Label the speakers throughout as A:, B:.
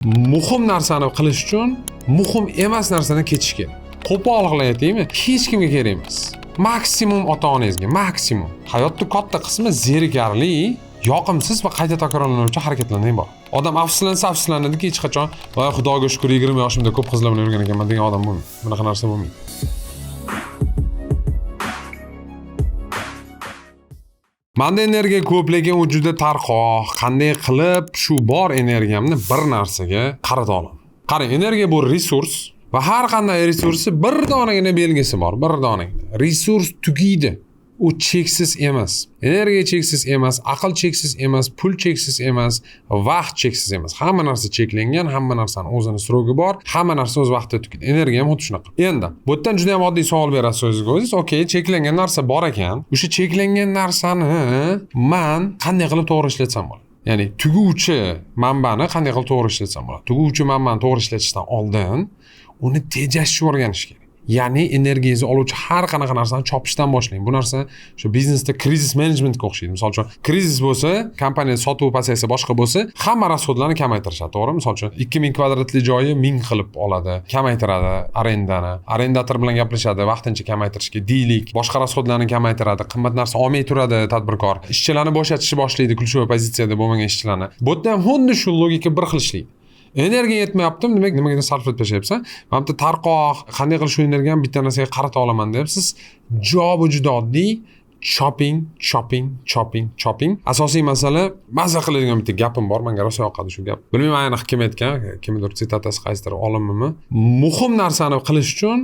A: muhim narsani qilish uchun muhim emas narsadan ketish kerak. Qo'pol qilib aytaymi, hech kimga kerak emas. Maksimum ota-onangizga, maksimum. Hayotning katta qismi zerikarli, yoqimsiz va qayta takrorlanuvchi harakatlardan iborat. Odam afsuslanadiki, hech qachon "Voy Xudoga shukr, 20 yoshimda ko'p qizlar bilan yurgan ekanman" degan odam bo'lmaydi. Bunaqa narsa bo'lmaydi. Menda energiya ko'p, lekin u juda tarqoq. Qanday qilib shu bor energiyamni bir narsaga qarata olaman? Qarang, energiya bu resurs va har qanday resursi bir donagina belgisi bor, bir donagina. Resurs tugaydi. U cheksiz emas. Energiya cheksiz emas, aql cheksiz emas, pul cheksiz emas, vaqt cheksiz emas. Hamma narsa cheklangan, hamma narsani o'zini srogi bor, hamma narsa o'z vaqtida tugaydi. Energiya ham xuddi shunaqa. Endi, bu yerdan juda ham oddiy savol berasiz o'zingizga o'zingiz. Okey, cheklangan narsa bor ekan. O'sha cheklangan narsani men qanday qilib to'g'ri ishlatsam bo'ladi? Ya'ni tuguvchi manbani qanday qilib to'g'ri ishlatsam bo'ladi? Tuguvchi manbani to'g'ri ishlatishdan oldin uni tejashni o'rganish kerak. Ya'ni energiyangizni oluvchi har qanaqa narsani chopishdan boshlang. Bu narsa shu biznesda krizis menejmentga o'xshaydi. Misol uchun, krizis bo'lsa, kompaniya sotuvi pasaysa, boshqa bo'lsa, hamma rasxodlarni kamaytirishadi, to'g'rimi? Misol uchun, 2000 kvadratli joyi 1000 qilib oladi, kamaytiradi arendani. Arendator bilan gaplashadi, vaqtincha kamaytirishga deylik. Boshqa rasxodlarni kamaytiradi, qimmat narsa olmay turadi tadbirkor. Ishchilarni bo'shatishni boshlaydi, kulchova pozitsiyada bo'lmagan ishchilarni. Bu yerda ham xuddi shu logika bir xil ishlaydi. Energiya yetmayaptimi, demak nimaga sarf etib tashlayapsan? Mana bu tarqoq, qanday qilib shu energiyani bitta narsaga qarata olaman deyapsiz. Javobi juda oddiy. Chopping. Asosiy masala, mazza qiladigan bitta gapim bor, menga rosa yoqadi shu gap. Bilmayman aynan kim aytgan, kimdir sitatasi qaysidir olimmi? Muhim narsani qilish uchun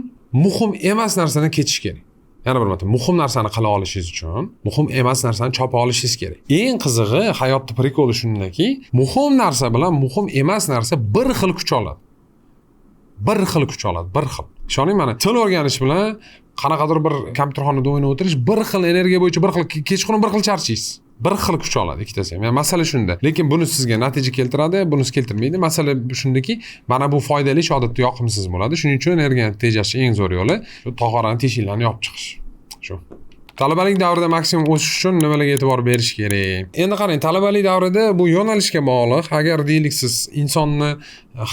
A: muhim emas narsadan ketish kerak. Yana bir marta, muhim narsani qila olishingiz uchun muhim emas narsani chopa olishingiz kerak. Eng qizig'i, hayotda prikoli shundaki, muhim narsa bilan muhim emas narsa bir xil kuch oladi. Bir xil. Ishoning, mana til o'rganish bilan qanaqadir bir kompyuterxonada o'ynab o'tirish bir xil energiya bo'yicha bir xil kechqurun bir xil charchaysiz. Bir xil kuch oladi ikkitasi ham. Yani masala shunda. Lekin buni sizga natija keltiradi, bunisi keltirmaydi. Masala shundaki, mana bu foydali, odatda yoqimsiz bo'ladi. Shuning uchun energiyani tejashning eng zo'r yo'li tog'orani teshiklarini yopib chiqish. Shu. Talabalik davrida maksimum o'sish uchun nimalarga e'tibor berish kerak? Endi qarang, talabalik davrida bu yo'nalishga bog'liq. Agar deylik siz insonni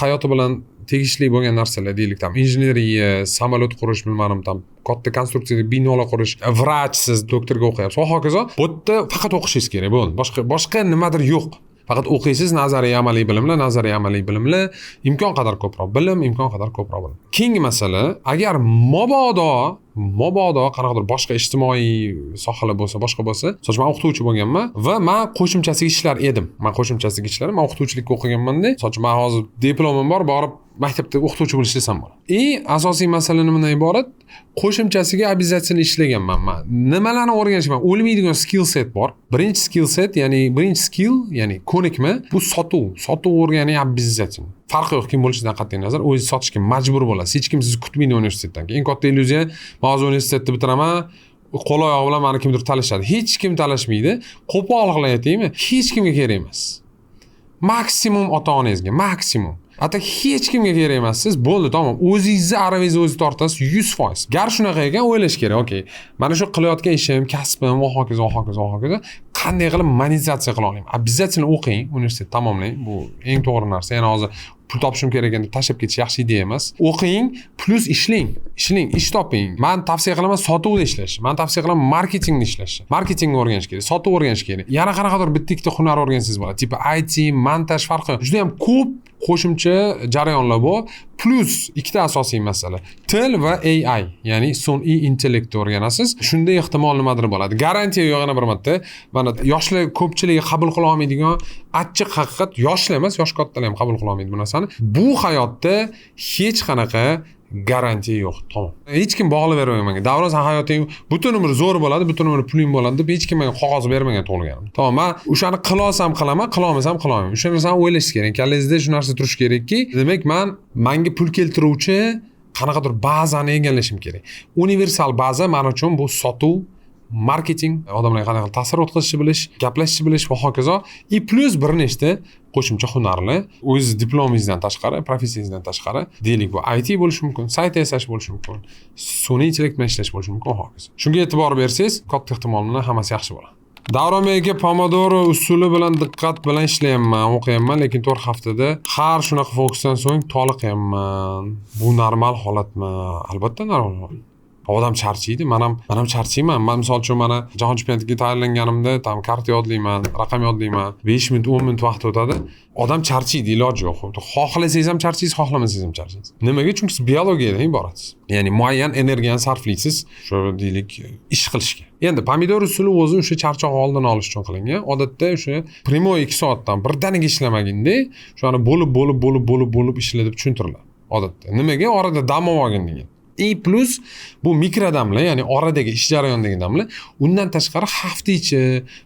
A: hayoti bilan tegishli bo'lgan narsalar, deylik tam injeneriya, samolyot qurish, bilmadim tam katta konstruksiyada binolar qurish, vrachsiz, doktorga o'qiyapsiz va hokazo. Bu yerda faqat o'qishingiz kerak bo'ldi. Boshqa nimadir yo'q. Faqat o'qiysiz, nazariy amaliy bilimlar, imkon qadar ko'proq bilim, imkon qadar ko'proq bilim. Keyingi masala, agar mobodo qanaqadir boshqa ijtimoiy sohalar bo'lsa, boshqa bo'lsa, so'z men o'qituvchi bo'lganman va men qo'shimchasiga ishlar edim. Men o'qituvchilikka o'qiganman-da. So'z men hozir diplomim bor, borib maktabda o'qituvchi bo'lishni istasam bo'ladi. Asosiy masala nimadan iborat? Qo'shimchasiga обязательно ishlaganman men. Nimalarni o'rganishman? O'lmaydigan skill set bor. Birinchi skill, ya'ni ko'nikma, bu sotuv o'rganish обязательно. Farqi yo'q, kim bo'lishidan qat'iy nazar, o'zingiz sotishga majbur bo'lasiz. Hech kim sizni kutmaydi universitetdan. Eng katta illyuziya, men hozir universitetni bitiraman, qo'l oyog'i bilan meni kimdir talashadi. Hech kim talashmaydi. Qo'pol qilib aytaymi, hech kimga kerak emas. Maksimum ota-onangizga, maksimum. Hatta hech kimga kerak emassiz, bo'ldi, tamom. O'zingizni aravingizni o'zingiz tortasiz 100%. Gar shunaqa ekan, o'ylash kerak, okey. Mana shu qilayotgan ishim, kasbim va hokazo qanday qilib monetizatsiya qila olaman? Обязательно o'qing, universitet tamomlang. Bu eng to'g'ri narsa. Yana hozir pul topishim kerak ekan deb tashlab ketish yaxshi ideya emas. O'qing, plus ishlang, ish toping. Men tavsiya qilaman sotuvda ishlash. Men tavsiya qilaman marketingni ishlash. Marketingni o'rganish kerak, sotuv o'rganish kerak. Yana qanaqadir bitta ikkita hunar o'rgansangiz bo'ladi. Tipi IT, montaj farqi. Juda ham ko'p qo'shimcha jarayonlar bor. Plus ikkita asosiy masala. Til va AI, ya'ni sun'iy intellekt o'rganasiz. Shunda ehtimol nimadir bo'ladi. Garantiya yo'q, yana bir marta. Mana yoshlar ko'pchiligi qabul qila olmaydigan achchiq haqiqat, yoshlar emas, yosh kattalar ham qabul qila olmaydi bu narsani. Bu hayotda hech qanaqa garantiya yo'q. Tamom. Hech kim bog'lab bermagan menga. Davron, sen hayoting butun umr zo'r bo'ladi, butun umr puling bo'ladi deb hech kim menga qog'oz bermagan tug'ilganim. Tamom, men o'shani qila olsam qilaman, qila olmasam qila olmayman. O'sha narsani o'ylash kerak. Kallangizda shu narsa turishi kerakki, demak menga pul keltiruvchi qanaqadir bazani egallashim kerak. Universal baza men uchun bu sotuv, marketing, odamlarga qanday qilib ta'sir o'tkazishni bilish, gaplashishni bilish va hokazo. Plus bir nechta qo'shimcha hunarlar, o'z diplomingizdan tashqari, professiyangizdan tashqari, deylik bu IT bo'lishi mumkin, sayt yasash bo'lishi mumkin, sun'iy intellekt bilan ishlash bo'lishi mumkin, hokazo. Shunga e'tibor bersangiz, katta ehtimol bilan hammasi yaxshi bo'ladi. Davron aka pomodoro usuli bilan diqqat bilan ishlayapman, o'qiyapman, lekin 4 haftada har shunaqa fokusdan so'ng toliqyapman. Bu normal holatmi? Albatta normal holat. Odam charchaydi, men ham charchayman. Men misol uchun mana jahon chempionatiga tayyorlanganimda tam kart yodlayman, raqam yodlayman. 5 minut, 10 minut vaqt o'tadi. Odam charchaydi, iloji yo'q. Xohlasangiz ham charchaysiz, xohlamasangiz ham charchaysiz. Nimaga? Chunki siz biologiyadan iboratsiz. Ya'ni muayyan energiyani sarflaysiz, shu deylik, ish qilishga. Endi pomidor usuli o'zi o'sha charchoq oldini olish uchun qilingan. Odatda o'sha primoy 2 soatdan birdaniga ishlamaganda, shuni bo'lib ishla deb tushuntiriladi. Odatda. Nimaga? Orada dam olgin degan. Plus bu mikrodamlar, ya'ni oradagi ish jarayonidagi damlar, undan tashqari hafta ichi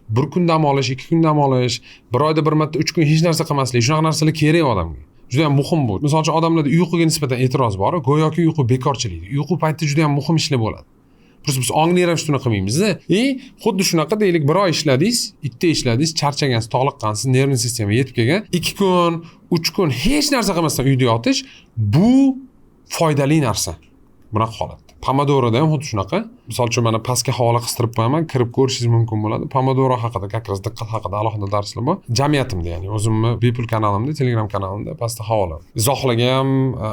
A: 1 kun dam olish, 2 kun dam olish, bir oyda bir marta 3 kun hech narsa qilmaslik, shunaqa narsalar kerak odamga. Juda ham muhim bu. Misol uchun odamlarda uyquga nisbatan e'tiroz bor, go'yoki uyqu bekorchilik. Uyqu payti juda ham muhim ishlar bo'ladi. Просто biz ongli ravishda uni qilmaymiz-da. Xuddi shunaqa deylik, bir oy ishladingiz, 2 ta ishladingiz, charchagansiz, toliqqansiz, nervni sistema yetib kelgan. 2 kun, 3 kun hech narsa qilmasdan uyda yotish bu foydali narsa. Bunaqa holat. Pomodoroda ham xuddi shunaqa. Misol uchun mana pastga havola qistirib qo'yaman, kirib ko'rishingiz mumkin bo'ladi. Pomodoro haqida, kakras diqqat haqida alohida darslar bor. Jamiyatimda, ya'ni o'zimni bepul kanalimda, Telegram kanalimda pastda havola. Izohlarga ham,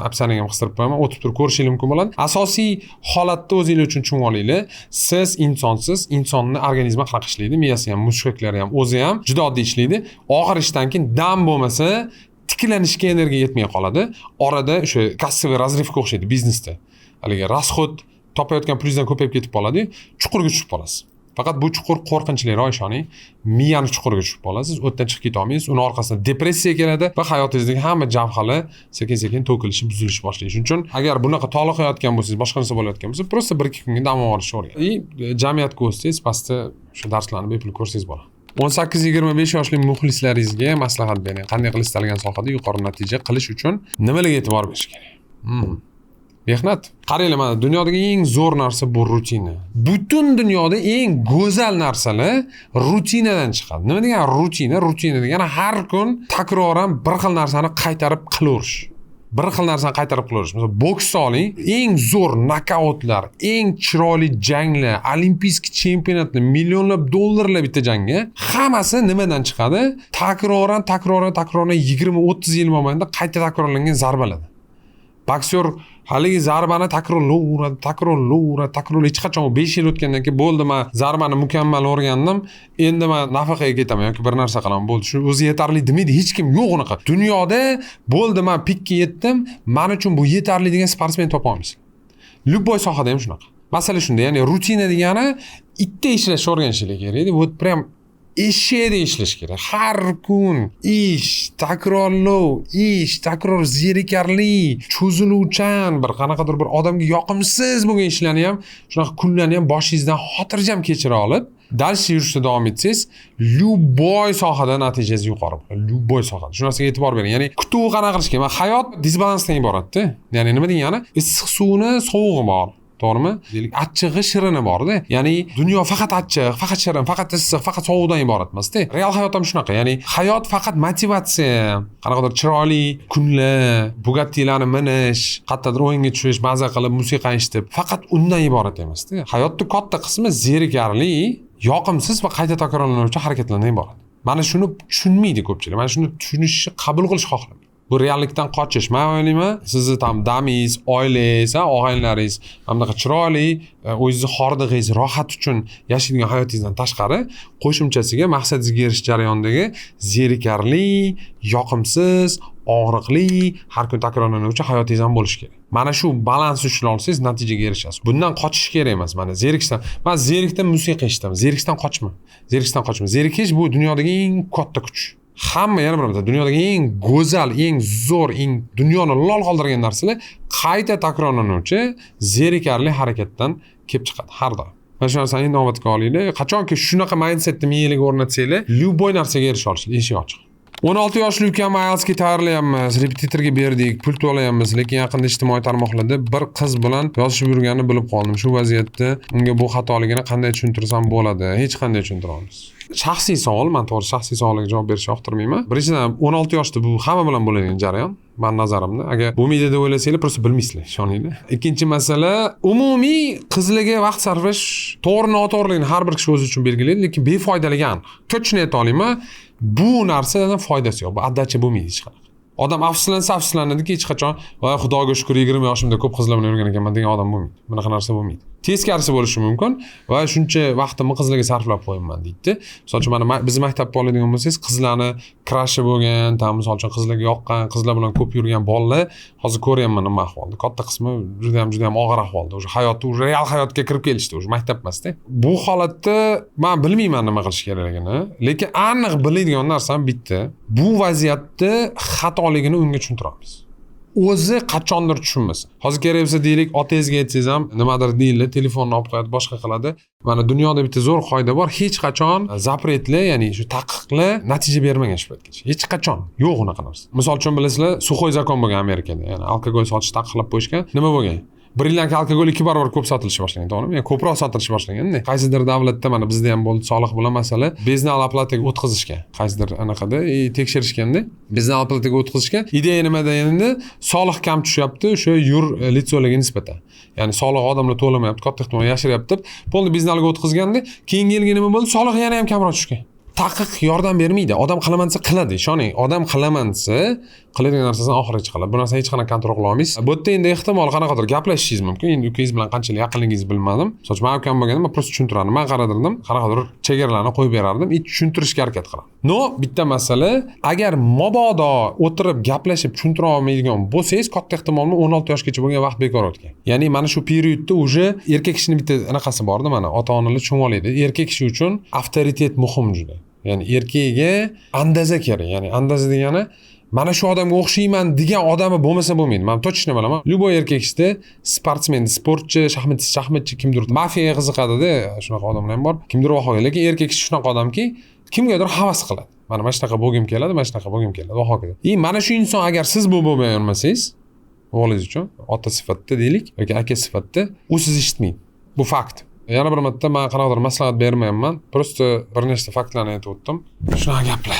A: opsiyaga ham qistirib qo'yaman, o'tib turib ko'rishingiz mumkin bo'ladi. Asosiy holatda o'zingiz uchun tushunib olinglar. Siz insonsiz, insonning organizmi qanaqa ishlaydi, miyasi ham, mushaklari ham, o'zi ham juda oddiy ishlaydi. Og'ir ishdan keyin dam bo'lmasa, tiklanishga energiya yetmay qoladi. Orada o'sha kassiviy razrivga o'xshaydi biznesda. Haligi rasxod topayotgan pulingizdan ko'payib ketib qoladi, chuqurga tushib qolasiz. Faqat bu chuqur qo'rqinchliroq, ishoning. Miyani chuqurga tushib qolasiz, o'tdan chiqib keta olmaysiz. Uni orqasidan depressiya keladi va hayotingizdagi hamma javhali sekin-sekin to'kilishi, buzilishi boshlaydi. Shuning uchun agar bunaqa toliqayotgan bo'lsangiz, boshqa narsa bo'layotgan bo'lsa, prosta 1-2 kunga dam olishni o'rganing. Jamiyatga o'tsangiz, pastda o'sha darslarni bepul ko'rsangiz bo'ladi. 18-25 yoshli muxlislaringizga maslahat bering. Qanday qilish istalgan sohada yuqori natija qilish uchun nimalarga e'tibor berish kerak? Mehnat. Qaranglar, mana dunyodagi eng zo'r narsa bu rutina. Butun dunyoda eng go'zal narsalar rutinadan chiqadi. Nima degani rutina? Rutina degani har kun takroran bir xil narsani qaytarib qilaverish. Bir xil narsani qaytarib qilaverish. Masalan, boksni oling, eng zo'r nokautlar, eng chiroyli janglar, olimpiyskiy chempionatlar, millionlab dollarlar bitta jangga, hammasi nimadan chiqadi? Takroran 20-30 yil mobaynida qayta takrorlangan zarbalar. Boksyor haligi zarbani takrorlayveradi. Hech qachon 5 yil o'tgandan keyin bo'ldi, men zarbani mukammal o'rgandim, endi men nafaqaga ketaman yoki bir narsa qilaman, bo'ldi. Shu o'zi yetarli demaydi, hech kim yo'q unaqa. Dunyoda bo'ldi, men pikka yetdim, men uchun bu yetarli degan sportsmen topa olmaysiz. Любой sohada ham shunaqa. Masala shunda, ya'ni rutina degani itda ishlashni o'rganishingiz kerak. Bu prям ishda ishlash kerak. Har kun ish, takror zerikarli, cho'ziluvchan, bir qanaqadir bir odamga yoqimsiz bo'lgan ishlarni ham, shunaqa kunlarni ham boshingizdan xotirjam kechira olib, dars yurishda davom etsangiz, любой sohada natijangiz yuqori bo'ladi. Любой sohada. Shu narsaga e'tibor bering. Ya'ni kutuv qanaqa qilish kerak? Hayot disbalansdan iboratda. Ya'ni nima degani? Issiq suvni sovug'i bor. To'g'rimi? Deylik, achchig'i, shirini bor-da. Ya'ni dunyo faqat achchiq, faqat shirin, faqat issiq, faqat sovuqdan iborat emas-da. Real hayot ham shunaqa. Ya'ni hayot faqat motivatsiya, qanaqadir chiroyli kunlar, Bugattilarni minish, qayerdadir o'yinga tushish, maza qilib musiqa eshitib, faqat undan iborat emas-da. Hayotning katta qismi zerikarli, yoqimsiz va qayta takrorlanuvchi harakatlardan iborat. Mana shuni tushunmaydi ko'pchilik. Mana shuni tushunishni qabul qilish xohlayman. Bu reallikdan qochish. Men o'ylayman, sizni tam damingiz, oilangiz, og'aynilaringiz, hamda chiroyli, o'zingizni hordig'ingiz, rohat uchun yashaydigan hayotingizdan tashqari, qo'shimchasiga maqsadingizga erishish jarayonidagi zerikarli, yoqimsiz, og'riqli, har kun takrorlanuvchi hayotingiz ham bo'lishi kerak. Mana shu balansni ushlab olsangiz natijaga erishasiz. Bundan qochish kerak emas. Mana zerikishdan, men zerikdan musiqa eshitaman. Zerikishdan qochma. Zerikish bu dunyodagi eng katta kuch. Hamma yana bir marta dunyodagi eng go'zal, eng zo'r, eng dunyoni lol qoldirgan narsalar qayta takrorlanuvchi zerikarli harakatdan kelib chiqadi har doim. Mana shu narsani inobatga olinglar. Qachonki shunaqa mindsetni miyaga o'rnatsanglar, любой narsaga erisha olishingiz eshik ochiq. 16 yoshli ukam IELTSga tayyorlayapmiz, repetitorga berdik, pul to'layapmiz, lekin yaqinda ijtimoiy tarmoqlarda bir qiz bilan yozishib yurganini bilib qoldim. Shu vaziyatda unga bu xatoligini qanday tushuntirsam bo'ladi? Hech qanday tushuntira olmaysiz. Shaxsiy savol, men to'g'ri shaxsiy savolga javob berishni yoqtirmayman. Birinchidan 16 yoshda bu hamma bilan bo'ladigan jarayon. men nazarimda. Agar bo'lmaydi deb o'ylasanglar, просто bilmaysizlar, ishoninglar. Ikkinchi masala, umumiy qizlarga vaqt sarflash to'g'ri-noto'g'riligini har bir kishi o'zi uchun belgilaydi, lekin befoydaligi aniq. Точно ayta olaman, bu narsadan foydasi yo'q. Bu addacha bo'lmaydi hech qanaqa. Odam afsuslanadiki, hech qachon "Voy, Xudoga shukr, 20 yoshimda ko'p qizlar bilan yurgan ekanman" degan odam bo'lmaydi. Bunaqa narsa bo'lmaydi. Teskarisi bo'lishi mumkin va shuncha vaqtimni qizlarga sarflab qo'yaman deydi. Misol uchun mana biz maktabga oladigan bo'lsangiz, qizlarni krashi bo'lgan, misol uchun qizlarga yoqqan, qizlar bilan ko'p yurgan bolalar hozir ko'ryapman nima ahvolda. Katta qismi juda ham og'ir ahvolda. O'sha hayotni, real hayotga kirib kelishdi, o'sha maktab emasda. Bu holatda men bilmayman nima qilish kerakligini, lekin aniq biladigan narsam bitta. Bu vaziyatda xatoligini unga tushuntiramiz. O'zi qachondir tushunmasa. Hozir kerak bo'lsa deylik, otangizga aytsangiz ham nimadir deyiladi, telefonni olib qo'yadi, boshqa qiladi. Mana dunyoda bitta zo'r qoida bor, hech qachon zapretlar, ya'ni shu taqiqlar natija bermagan shu paytgacha. Hech qachon yo'q unaqa narsa. Misol uchun bilasizlar, suxoy zakon bo'lgan Amerikada, ya'ni alkogol sotish taqiqlab qo'yishgan. Nima bo'lgan? Brilliant alkogol 2 barobar ko'p sotilishi boshlangan, to'g'rimi? Ya'ni ko'proq sotilishi boshlangan-da. Qaysidir davlatda mana bizda ham bo'ldi, soliq bilan masala beznal oplataga o'tkazishgan. Qaysidir anaqada tekshirishganda beznal oplataga o'tkazishgan. Ideya nimada endi? Soliq kam tushyapti o'sha yur litsolariga nisbatan. Ya'ni soliq odamlar to'lamayapti, katta ehtimol yashiryapti. Bo'ldi beznalga o'tkazganda, keyingi yilga nima bo'ldi? Soliq yana ham kamroq tushgan. Taqiq yordam bermaydi. Odam qilaman desa qiladi, ishoning. Odam qilaman desa qiladigan narsasini oxirigacha qiladi. Bu narsani hech qanaqa kontrol qila olmaysiz. Bu yerda endi ehtimol qanaqadir gaplashishingiz mumkin. Endi ukangiz bilan qanchalik yaqinligingizni bilmadim. So'ch men ukam bo'lganda men prosta tushuntirardim. Men qaradirdim, qanaqadir chegaralarni qo'yib berardim, tushuntirishga harakat qilardim. No, bitta masala, agar mobodo o'tirib gaplashib tushuntira olmaydigan bo'lsangiz, katta ehtimol 16 yoshgacha bo'lgan vaqt bekor o'tgan. Ya'ni mana shu periodda уже erkak kishining bitta anaqasi bor-da, mana ota-onalar tushunib oladi. Erkak kishi uchun avtoritet muhim juda. Ya'ni erkakga andaza kerak. Ya'ni andaza degani mana shu odamga o'xshayman degan odami bo'lmasa bo'lmaydi. Men точно bilaman. Любой erkak kishida sportsmen, sportchi, shaxmatchi kimdir mafiyaga qiziqadi-da, shunaqa odamlar ham bor. Kimdir vohaga, lekin erkak kishi shunaqa odamki, kimgadir havas qiladi. Mana shunaqa bo'lgim keladi, mana shunaqa bo'lgim keladi, va hokazo. Mana shu inson agar siz bo'lmay olmasangiz, o'g'lingiz uchun ota sifatida deylik yoki aka sifatida, u sizni eshitmaydi. Bu fakt. Yana bir marta men qanaqadir maslahat bermayapman. Prosta bir nechta faktlarni aytib o'tdim. Shunaqa gaplar.